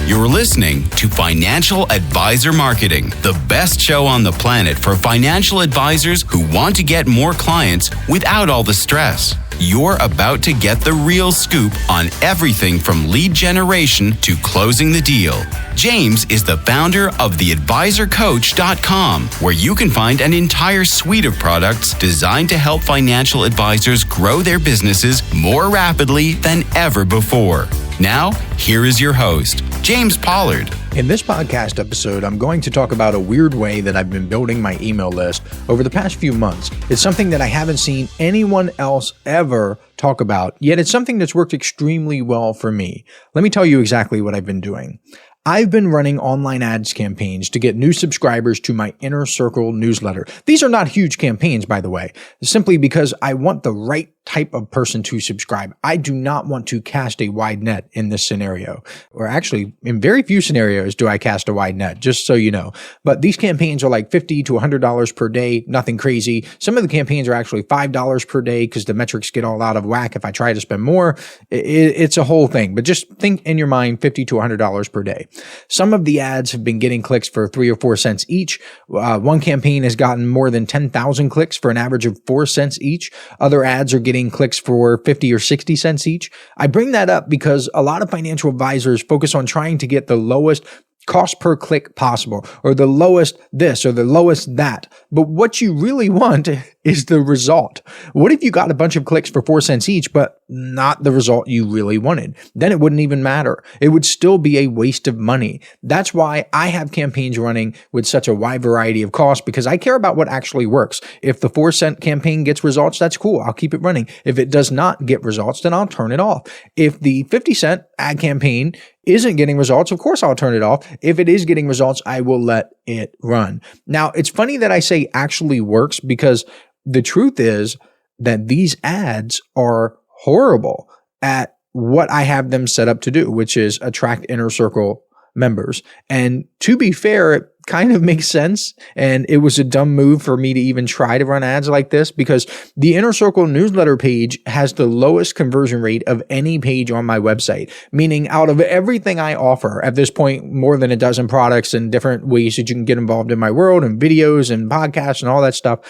You're listening to Financial Advisor Marketing, the best show on the planet for financial advisors who want to get more clients without all the stress. You're about to get the real scoop on everything from lead generation to closing the deal. James is the founder of theadvisorcoach.com, where you can find an entire suite of products designed to help financial advisors grow their businesses more rapidly than ever before. Now, here is your host, James Pollard. In this podcast episode, I'm going to talk about a weird way that I've been building my email list over the past few months. It's something that I haven't seen anyone else ever talk about, yet it's something that's worked extremely well for me. Let me tell you exactly what I've been doing. I've been running online ads campaigns to get new subscribers to my Inner Circle newsletter. These are not huge campaigns, by the way, simply because I want the right type of person to subscribe. I do not want to cast a wide net in this scenario. Or actually, in very few scenarios do I cast a wide net, just so you know. But these campaigns are like $50 to $100 per day, nothing crazy. Some of the campaigns are actually $5 per day because the metrics get all out of whack if I try to spend more. It's a whole thing. But just think in your mind $50 to $100 per day. Some of the ads have been getting clicks for 3 or 4 cents each. One campaign has gotten more than 10,000 clicks for an average of 4 cents each. Other ads are getting clicks for 50 or 60 cents each. I bring that up because a lot of financial advisors focus on trying to get the lowest cost per click possible, or the lowest this, or the lowest that. But what you really want is the result. What if you got a bunch of clicks for 4 cents each, but not the result you really wanted? Then it wouldn't even matter. It would still be a waste of money. That's why I have campaigns running with such a wide variety of costs, because I care about what actually works. If the 4 cent campaign gets results, that's cool. I'll keep it running. If it does not get results, then I'll turn it off. If the 50 cent ad campaign isn't getting results, of course I'll turn it off. If it is getting results, I will let it run. Now, it's funny that I say actually works, because the truth is that these ads are horrible at what I have them set up to do, which is attract Inner Circle members. And to be fair, it kind of makes sense. And it was a dumb move for me to even try to run ads like this, because the Inner Circle newsletter page has the lowest conversion rate of any page on my website. Meaning, out of everything I offer at this point, more than a dozen products and different ways that you can get involved in my world, and videos and podcasts and all that stuff,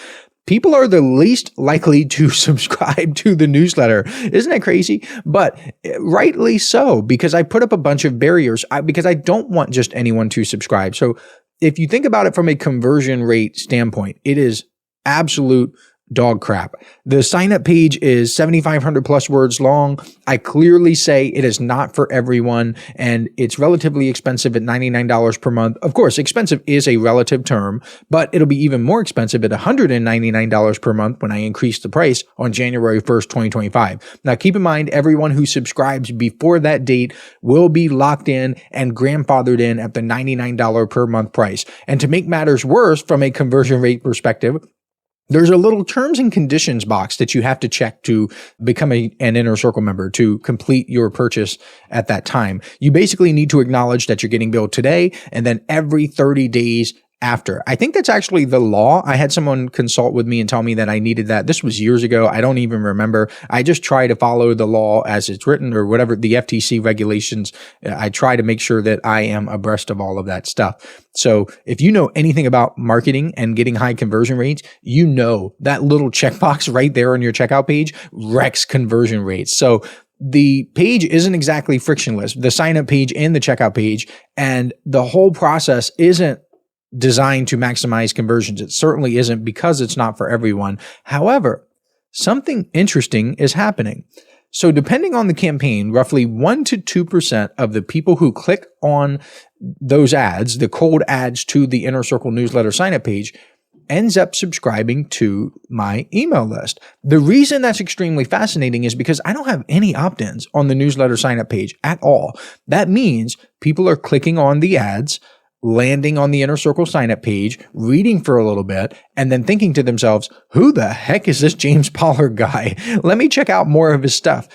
people are the least likely to subscribe to the newsletter. Isn't that crazy? But rightly so, because I put up a bunch of barriers because I don't want just anyone to subscribe. So if you think about it from a conversion rate standpoint, it is absolute dog crap. The sign up page is 7,500 plus words long. I clearly say it is not for everyone, and it's relatively expensive at $99 per month. Of course, expensive is a relative term, but it'll be even more expensive at $199 per month when I increase the price on January 1st, 2025. Now, keep in mind, everyone who subscribes before that date will be locked in and grandfathered in at the $99 per month price. And to make matters worse from a conversion rate perspective, there's a little terms and conditions box that you have to check to become an Inner Circle member, to complete your purchase at that time. You basically need to acknowledge that you're getting billed today and then every 30 days after. I think that's actually the law. I had someone consult with me and tell me that I needed that. This was years ago. I don't even remember. I just try to follow the law as it's written, or whatever the FTC regulations. I try to make sure that I am abreast of all of that stuff. So if you know anything about marketing and getting high conversion rates, you know that little checkbox right there on your checkout page wrecks conversion rates. So the page isn't exactly frictionless, the sign up page and the checkout page, and the whole process isn't designed to maximize conversions. It certainly isn't, because it's not for everyone. However, something interesting is happening. So depending on the campaign, roughly 1% to 2% of the people who click on those ads, the cold ads to the Inner Circle newsletter sign-up page, ends up subscribing to my email list. The reason that's extremely fascinating is because I don't have any opt-ins on the newsletter sign-up page at all. That means people are clicking on the ads, landing on the Inner Circle sign-up page, reading for a little bit, and then thinking to themselves, who the heck is this James Pollard guy? Let me check out more of his stuff.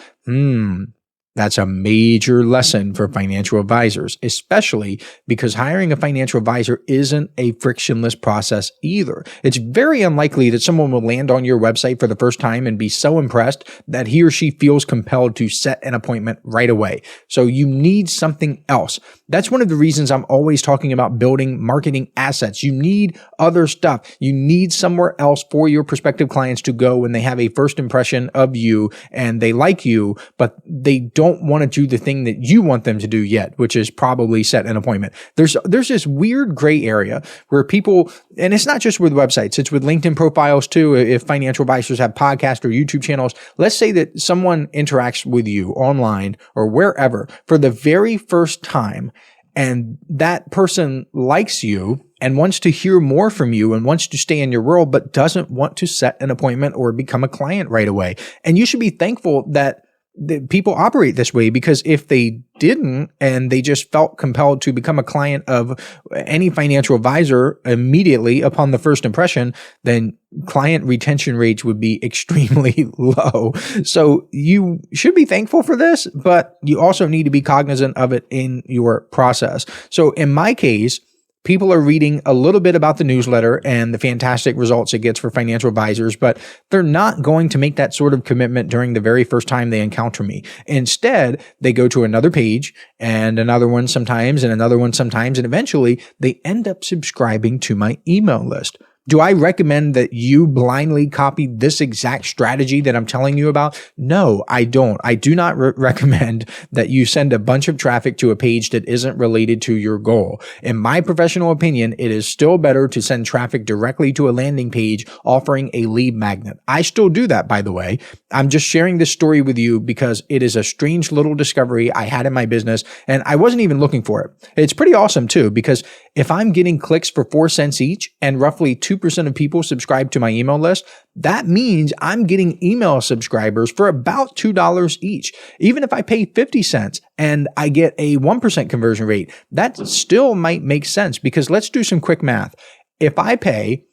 That's a major lesson for financial advisors, especially because hiring a financial advisor isn't a frictionless process either. It's very unlikely that someone will land on your website for the first time and be so impressed that he or she feels compelled to set an appointment right away. So you need something else. That's one of the reasons I'm always talking about building marketing assets. You need other stuff. You need somewhere else for your prospective clients to go when they have a first impression of you and they like you, but they don't want to do the thing that you want them to do yet, which is probably set an appointment. There's this weird gray area where people, and it's not just with websites, it's with LinkedIn profiles too. If financial advisors have podcasts or YouTube channels, let's say that someone interacts with you online or wherever for the very first time, and that person likes you and wants to hear more from you and wants to stay in your world, but doesn't want to set an appointment or become a client right away. And you should be thankful that people operate this way, because if they didn't and they just felt compelled to become a client of any financial advisor immediately upon the first impression, then client retention rates would be extremely low. So you should be thankful for this, but you also need to be cognizant of it in your process. So in my case, people are reading a little bit about the newsletter and the fantastic results it gets for financial advisors, but they're not going to make that sort of commitment during the very first time they encounter me. Instead, they go to another page and another one sometimes and another one sometimes, and eventually they end up subscribing to my email list. Do I recommend that you blindly copy this exact strategy that I'm telling you about? No, I don't. I do not recommend that you send a bunch of traffic to a page that isn't related to your goal. In my professional opinion, it is still better to send traffic directly to a landing page offering a lead magnet. I still do that, by the way. I'm just sharing this story with you because it is a strange little discovery I had in my business, and I wasn't even looking for it. It's pretty awesome too, because if I'm getting clicks for 4 cents each and roughly 2% of people subscribe to my email list, that means I'm getting email subscribers for about $2 each. Even if I pay 50 cents and I get a 1% conversion rate, that still might make sense, because let's do some quick math. If I pay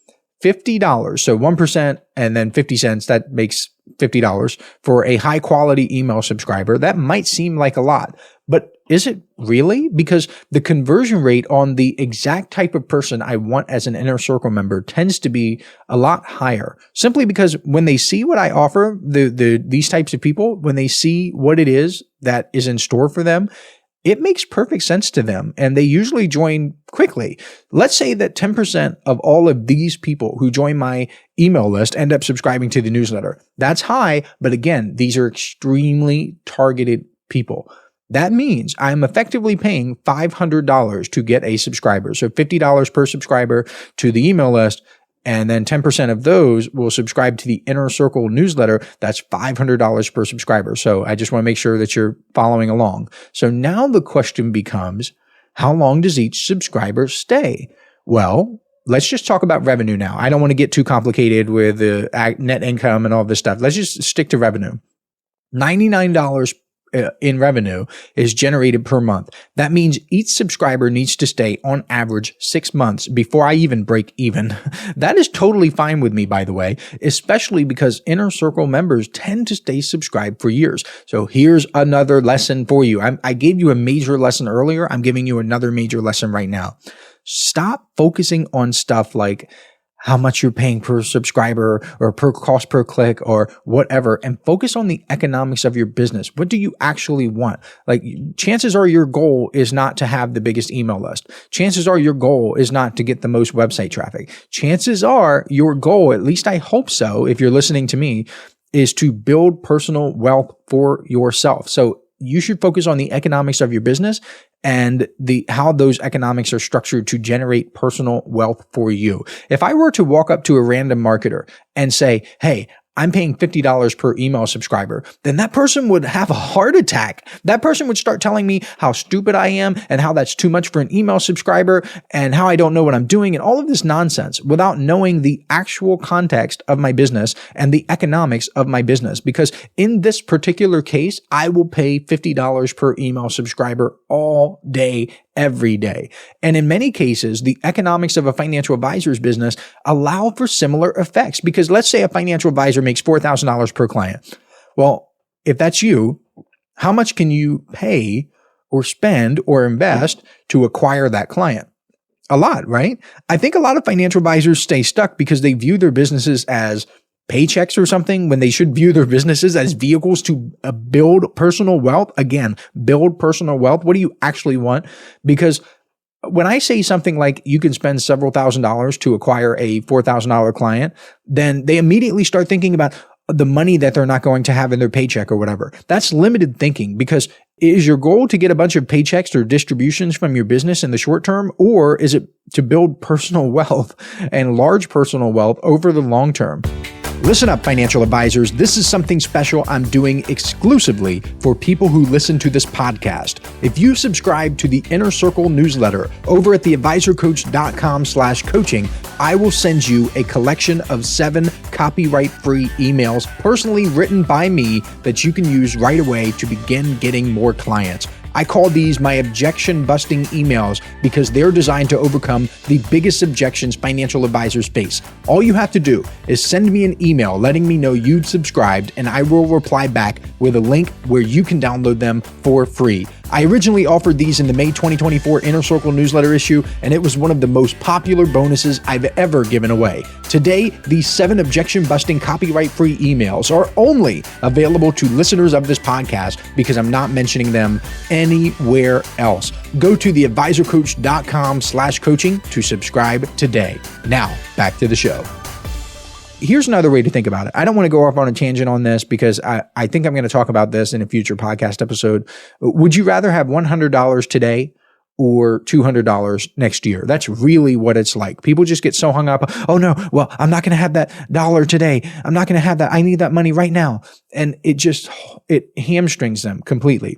$50, so 1% and then 50 cents, that makes $50 for a high quality email subscriber. That might seem like a lot, but is it really? Because the conversion rate on the exact type of person I want as an inner circle member tends to be a lot higher, simply because when they see what I offer, these types of people, when they see what it is that is in store for them, it makes perfect sense to them, and they usually join quickly. Let's say that 10% of all of these people who join my email list end up subscribing to the newsletter. That's high, but again, these are extremely targeted people. That means I'm effectively paying $500 to get a subscriber. So $50 per subscriber to the email list, and then 10% of those will subscribe to the Inner Circle newsletter. That's $500 per subscriber. So I just want to make sure that you're following along. So now the question becomes, how long does each subscriber stay? Well, let's just talk about revenue now. I don't want to get too complicated with the net income and all this stuff. Let's just stick to revenue. $99 in revenue is generated per month. That means each subscriber needs to stay on average 6 months before I even break even. That is totally fine with me, by the way, especially because Inner Circle members tend to stay subscribed for years. So here's another lesson for you. I gave you a major lesson earlier. I'm giving you another major lesson right now. Stop focusing on stuff like how much you're paying per subscriber or per cost per click or whatever, and focus on the economics of your business. What do you actually want? Like, chances are your goal is not to have the biggest email list. Chances are your goal is not to get the most website traffic. Chances are your goal, at least I hope so, if you're listening to me, is to build personal wealth for yourself. So you should focus on the economics of your business and how those economics are structured to generate personal wealth for you. If I were to walk up to a random marketer and say, hey, I'm paying $50 per email subscriber, then that person would have a heart attack. That person would start telling me how stupid I am and how that's too much for an email subscriber and how I don't know what I'm doing and all of this nonsense without knowing the actual context of my business and the economics of my business. Because in this particular case, I will pay $50 per email subscriber all day, every day. And in many cases, the economics of a financial advisor's business allow for similar effects. Because let's say a financial advisor makes $4,000 per client. Well, if that's you, How much can you pay or spend or invest to acquire that client? A lot, right? I think a lot of financial advisors stay stuck because they view their businesses as paychecks or something when they should view their businesses as vehicles to build personal wealth. Again, build personal wealth. What do you actually want? Because when I say something like you can spend several $1,000s to acquire a $4,000 client, then they immediately start thinking about the money that they're not going to have in their paycheck or whatever. That's limited thinking, because is your goal to get a bunch of paychecks or distributions from your business in the short term, or is it to build personal wealth and large personal wealth over the long term? Listen up, financial advisors. This is something special I'm doing exclusively for people who listen to this podcast. If you subscribe to the Inner Circle newsletter over at theadvisorcoach.com/coaching, I will send you a collection of 7 copyright-free emails personally written by me that you can use right away to begin getting more clients. I call these my objection-busting emails because they're designed to overcome the biggest objections financial advisors face. All you have to do is send me an email letting me know you've subscribed, and I will reply back with a link where you can download them for free. I originally offered these in the May 2024 Inner Circle newsletter issue, and it was one of the most popular bonuses I've ever given away. Today, these 7 objection-busting copyright-free emails are only available to listeners of this podcast because I'm not mentioning them anywhere else. Go to theadvisorcoach.com/coaching to subscribe today. Now, back to the show. Here's another way to think about it. I don't want to go off on a tangent on this because I think I'm going to talk about this in a future podcast episode. Would you rather have $100 today or $200 next year? That's really what it's like. People just get so hung up. Oh no, well, I'm not going to have that dollar today. I'm not going to have that. I need that money right now. And it hamstrings them completely.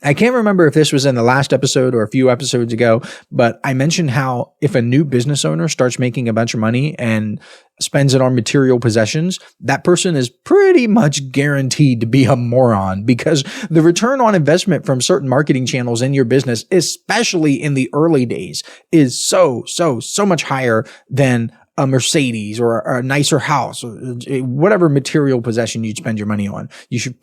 I can't remember if this was in the last episode or a few episodes ago, but I mentioned how if a new business owner starts making a bunch of money and spends it on material possessions, that person is pretty much guaranteed to be a moron, because the return on investment from certain marketing channels in your business, especially in the early days, is so much higher than a Mercedes or a nicer house or whatever material possession you'd spend your money on. You should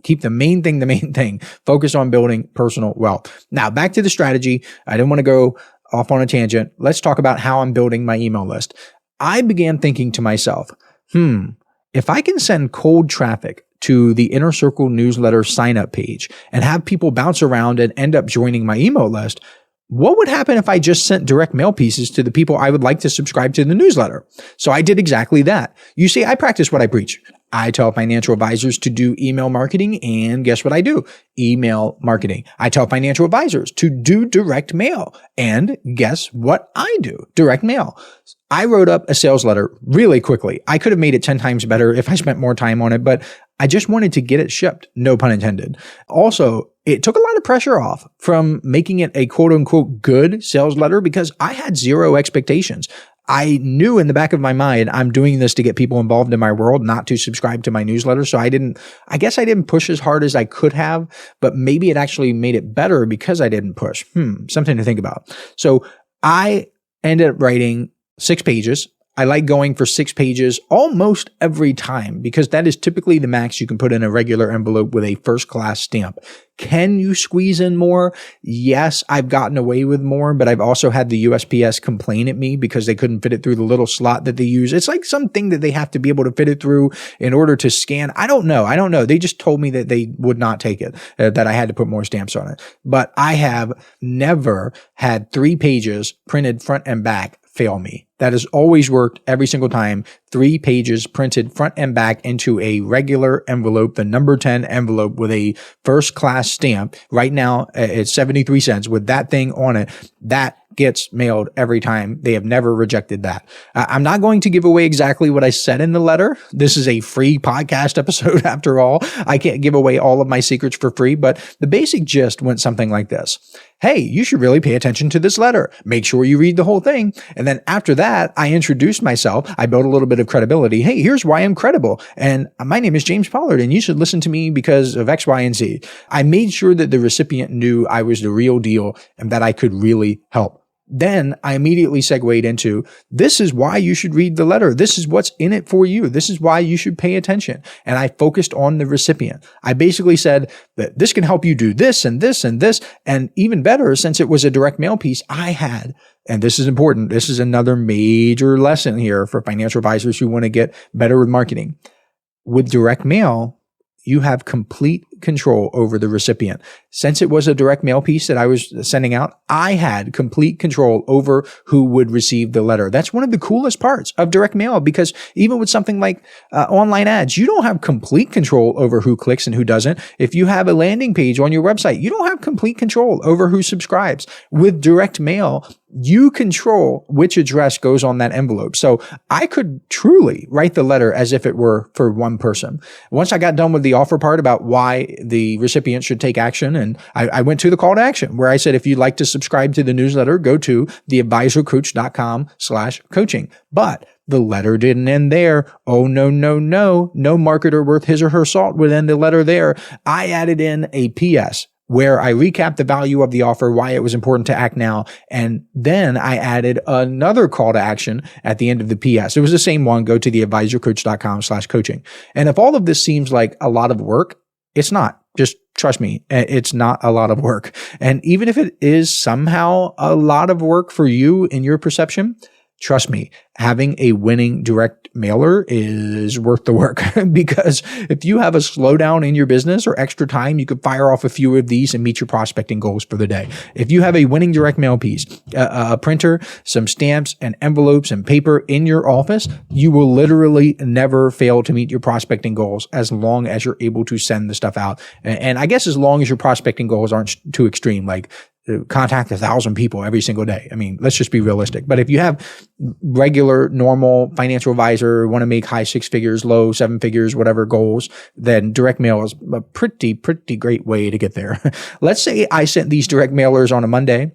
keep the main thing, focus on building personal wealth. Now, back to the strategy. I don't want to go off on a tangent. Let's talk about how I'm building my email list. I began thinking to myself, if I can send cold traffic to the Inner Circle newsletter sign-up page and have people bounce around and end up joining my email list, what would happen if I just sent direct mail pieces to the people I would like to subscribe to the newsletter? So I did exactly that. You see, I practice what I preach. I tell financial advisors to do email marketing, and guess what I do? Email marketing. I tell financial advisors to do direct mail, and guess what I do? Direct mail. I wrote up a sales letter really quickly. I could have made it 10 times better if I spent more time on it, but I just wanted to get it shipped. No pun intended. Also, it took a lot of pressure off from making it a quote unquote good sales letter because I had zero expectations. I knew in the back of my mind, I'm doing this to get people involved in my world, not to subscribe to my newsletter. So I guess I didn't push as hard as I could have, but maybe it actually made it better because I didn't push. Something to think about. So I ended up writing 6 pages. I like going for 6 pages almost every time because that is typically the max you can put in a regular envelope with a first class stamp. Can you squeeze in more? Yes, I've gotten away with more, but I've also had the USPS complain at me because they couldn't fit it through the little slot that they use. It's like something that they have to be able to fit it through in order to scan. I don't know. They just told me that they would not take it, that I had to put more stamps on it. But I have never had 3 pages printed front and back fail me. That has always worked every single time. 3 pages printed front and back into a regular envelope, the number 10 envelope with a first class stamp. Right now, it's 73 cents with that thing on it. That gets mailed every time. They have never rejected that. I'm not going to give away exactly what I said in the letter. This is a free podcast episode after all. I can't give away all of my secrets for free, but the basic gist went something like this. Hey, you should really pay attention to this letter. Make sure you read the whole thing. And then after that, I introduced myself. I built a little bit of credibility. Hey, here's why I'm credible. And my name is James Pollard, and you should listen to me because of X, Y, and Z. I made sure that the recipient knew I was the real deal and that I could really help. Then I immediately segued into, this is why you should read the letter. This is what's in it for you. This is why you should pay attention. And I focused on the recipient. I basically said that this can help you do this and this and this. And even better, since it was a direct mail piece, I had, and this is important, this is another major lesson here for financial advisors who want to get better with marketing. With direct mail, you have complete control over the recipient. Since it was a direct mail piece that I was sending out, I had complete control over who would receive the letter. That's one of the coolest parts of direct mail, because even with something like online ads, you don't have complete control over who clicks and who doesn't. If you have a landing page on your website, you don't have complete control over who subscribes. With direct mail, you control which address goes on that envelope. So I could truly write the letter as if it were for one person. Once I got done with the offer part about why the recipient should take action, and I went to the call to action where I said, if you'd like to subscribe to the newsletter, go to theadvisorcoach.com/coaching. But the letter didn't end there. Oh, no. No marketer worth his or her salt would end the letter there. I added in a PS where I recapped the value of the offer, why it was important to act now. And then I added another call to action at the end of the PS. It was the same one. Go to theadvisorcoach.com/coaching. And if all of this seems like a lot of work, it's not. Just trust me, it's not a lot of work. And even if it is somehow a lot of work for you in your perception, trust me, having a winning direct mailer is worth the work, because if you have a slowdown in your business or extra time, you could fire off a few of these and meet your prospecting goals for the day. If you have a winning direct mail piece, a printer, some stamps and envelopes and paper in your office, you will literally never fail to meet your prospecting goals as long as you're able to send the stuff out. And I guess as long as your prospecting goals aren't too extreme, like contact 1,000 people every single day. I mean, let's just be realistic. But if you have regular, normal financial advisor, want to make high 6 figures, low 7 figures, whatever goals, then direct mail is a pretty great way to get there. Let's say I sent these direct mailers on a Monday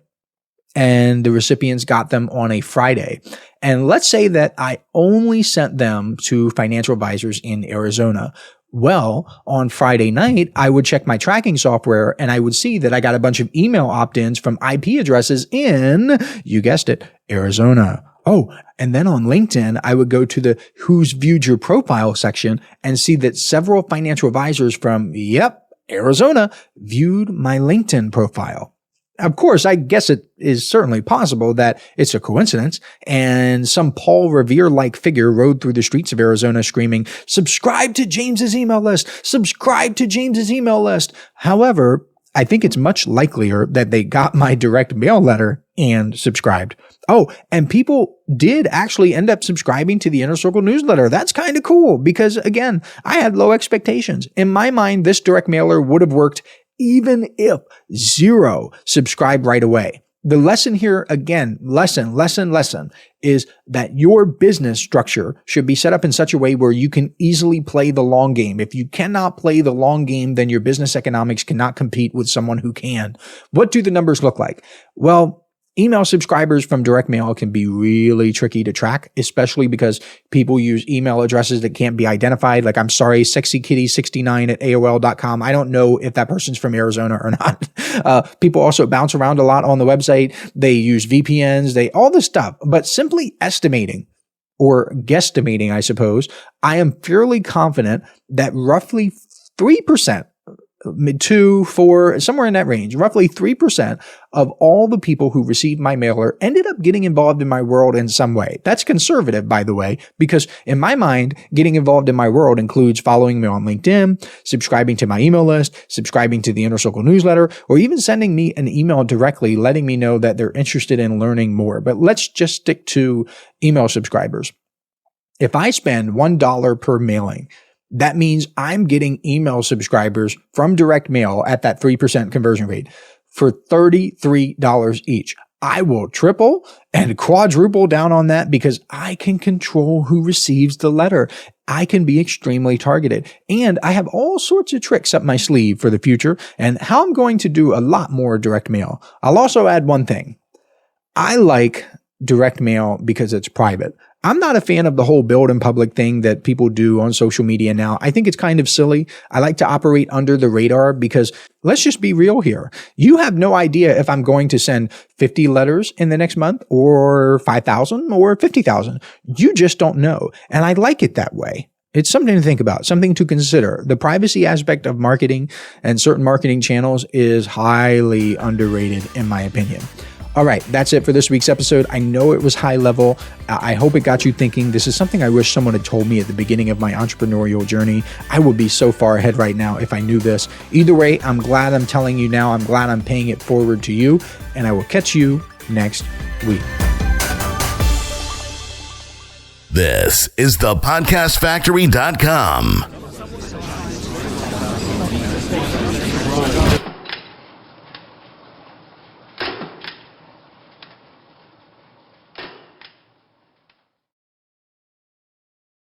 and the recipients got them on a Friday. And let's say that I only sent them to financial advisors in Arizona. Well, on Friday night, I would check my tracking software and I would see that I got a bunch of email opt-ins from IP addresses in, you guessed it, Arizona. Oh, and then on LinkedIn, I would go to the who's viewed your profile section and see that several financial advisors from, Arizona viewed my LinkedIn profile. Of course, I guess it is certainly possible that it's a coincidence and some Paul Revere-like figure rode through the streets of Arizona screaming, subscribe to James's email list, subscribe to James's email list. However, I think it's much likelier that they got my direct mail letter and subscribed. Oh, and people did actually end up subscribing to the Inner Circle newsletter. That's kind of cool because, again, I had low expectations. In my mind, this direct mailer would have worked even if 0 subscribe right away. The lesson here, again, lesson is that your business structure should be set up in such a way where you can easily play the long game. If you cannot play the long game, then your business economics cannot compete with someone who can. What do the numbers look like? Well, email subscribers from direct mail can be really tricky to track, especially because people use email addresses that can't be identified. Like, I'm sorry, sexykitty69@aol.com. I don't know if that person's from Arizona or not. People also bounce around a lot on the website. They use VPNs, all this stuff, but simply estimating or guesstimating, I suppose, I am fairly confident that roughly 3%, 2, 4, somewhere in that range, roughly 3% of all the people who received my mailer ended up getting involved in my world in some way. That's conservative, by the way, because in my mind, getting involved in my world includes following me on LinkedIn, subscribing to my email list, subscribing to the Inner Circle newsletter, or even sending me an email directly letting me know that they're interested in learning more. But let's just stick to email subscribers. If I spend $1 per mailing, that means I'm getting email subscribers from direct mail at that 3% conversion rate for $33 each. I will triple and quadruple down on that because I can control who receives the letter. I can be extremely targeted, and I have all sorts of tricks up my sleeve for the future and how I'm going to do a lot more direct mail. I'll also add one thing. I like direct mail because it's private. I'm not a fan of the whole build in public thing that people do on social media now. I think it's kind of silly. I like to operate under the radar because let's just be real here. You have no idea if I'm going to send 50 letters in the next month or 5,000 or 50,000. You just don't know. And I like it that way. It's something to think about, something to consider. The privacy aspect of marketing and certain marketing channels is highly underrated, in my opinion. All right, that's it for this week's episode. I know it was high level. I hope it got you thinking. This is something I wish someone had told me at the beginning of my entrepreneurial journey. I would be so far ahead right now if I knew this. Either way, I'm glad I'm telling you now. I'm glad I'm paying it forward to you, and I will catch you next week. This is thepodcastfactory.com.